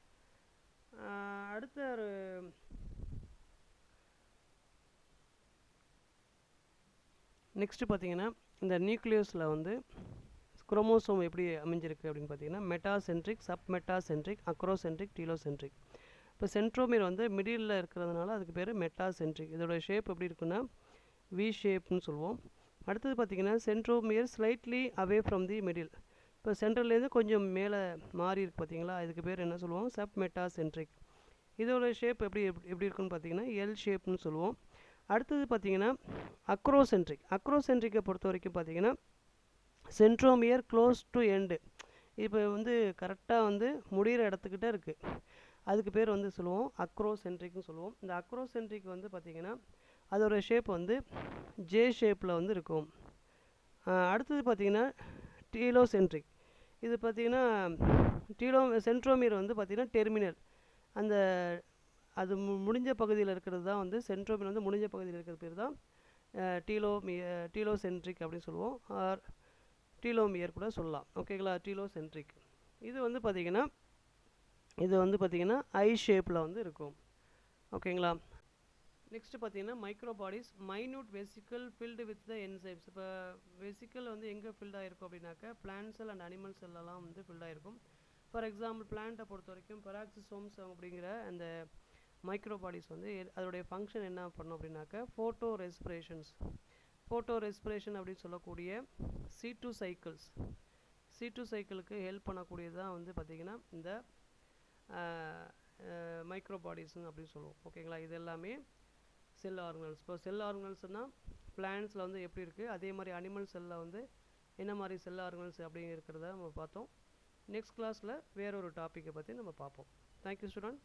அடுத்த ஒரு நெக்ஸ்ட்டு பார்த்தீங்கன்னா இந்த நியூக்ளியஸில் வந்து குரோமோசோம் எப்படி அமைஞ்சிருக்கு அப்படின்னு பார்த்தீங்கன்னா metacentric, sub metacentric, acrocentric, telocentric. இப்போ சென்ட்ரோமியர் வந்து மிடில் இருக்கிறதுனால அதுக்கு பேர் மெட்டாசென்ட்ரிக். இதோட ஷேப் எப்படி இருக்குன்னா வி ஷேப்னு சொல்லுவோம். அடுத்தது பார்த்திங்கன்னா centromere slightly away from the middle. இப்போ சென்ட்ரல்லேருந்து கொஞ்சம் மேலே மாறி இருக்கு பார்த்தீங்களா, இதுக்கு பேர் என்ன சொல்லுவோம், சப் மெட்டாசென்ட்ரிக். இதோட ஷேப் எப்படி இருக்குன்னு பார்த்தீங்கன்னா எல் ஷேப்னு சொல்லுவோம். அடுத்தது பார்த்திங்கன்னா அக்ரோசென்ட்ரிக். அக்ரோசென்ட்ரிக்கை பொறுத்த வரைக்கும் பார்த்திங்கன்னா சென்ட்ரோமியர் க்ளோஸ் டு எண்டு, இப்போ வந்து கரெக்டாக வந்து முடிகிற இடத்துக்கிட்ட இருக்குது, அதுக்கு பேர் வந்து சொல்லுவோம் அக்ரோசென்ட்ரிக்னு சொல்லுவோம். இந்த அக்ரோசென்ட்ரிக் வந்து பார்த்திங்கன்னா அதோட ஷேப் வந்து ஜே ஷேப்பில் வந்து இருக்கும். அடுத்தது பார்த்திங்கன்னா டீலோசென்ட்ரிக். இது பார்த்திங்கன்னா சென்ட்ரோமியர் வந்து பார்த்திங்கன்னா டெர்மினல், அந்த அது முடிஞ்ச பகுதியில் இருக்கிறது தான் வந்து சென்ட்ரோமியர் வந்து முடிஞ்ச பகுதியில் இருக்கிறது பேர் தான் டீலோசென்ட்ரிக் அப்படின்னு சொல்லுவோம். ஆர் டீலோமியர் கூட சொல்லலாம். ஓகேங்களா. டீலோசென்ட்ரிக் இது வந்து பார்த்திங்கன்னா ஐ ஷேப்பில் வந்து இருக்கும். ஓகேங்களா. நெக்ஸ்ட்டு பார்த்திங்கன்னா microbodies, minute vesicle filled with the enzymes. இப்போ வெசிக்கல் வந்து எங்கே ஃபில்ட் ஆகிருக்கும் அப்படின்னாக்கா பிளான்ட் செல் அண்ட் அனிமல் செல்லெல்லாம் வந்து ஃபில்ட் ஆகிருக்கும். ஃபார் எக்ஸாம்பிள் பிளான்ட்டை பொறுத்த வரைக்கும் பெராக்சிசோம்ஸ் அப்படிங்கிற அந்த மைக்ரோபாடிஸ் வந்து அதோடைய ஃபங்க்ஷன் என்ன பண்ணும் அப்படின்னாக்கா ஃபோட்டோ ரெஸ்பிரேஷன் அப்படின்னு சொல்லக்கூடிய C2 சைக்கிளுக்கு ஹெல்ப் பண்ணக்கூடியது தான் வந்து பார்த்திங்கன்னா இந்த மைக்ரோபாடிஸ்ன்னு அப்படின்னு சொல்லுவோம். ஓகேங்களா. இது எல்லாமே செல் ஆர்கனல்ஸ். இப்போ செல் ஆர்கனல்ஸ்னால் பிளான்ட்ஸில் வந்து எப்படி இருக்குது, அதே மாதிரி அனிமல் செல்லில் வந்து என்ன மாதிரி செல் ஆர்கனல்ஸ் அப்படிங்கிறத நம்ம பார்த்தோம். நெக்ஸ்ட் கிளாஸில் வேறொரு டாப்பிக்கை பற்றி நம்ம பார்ப்போம். Thank you student.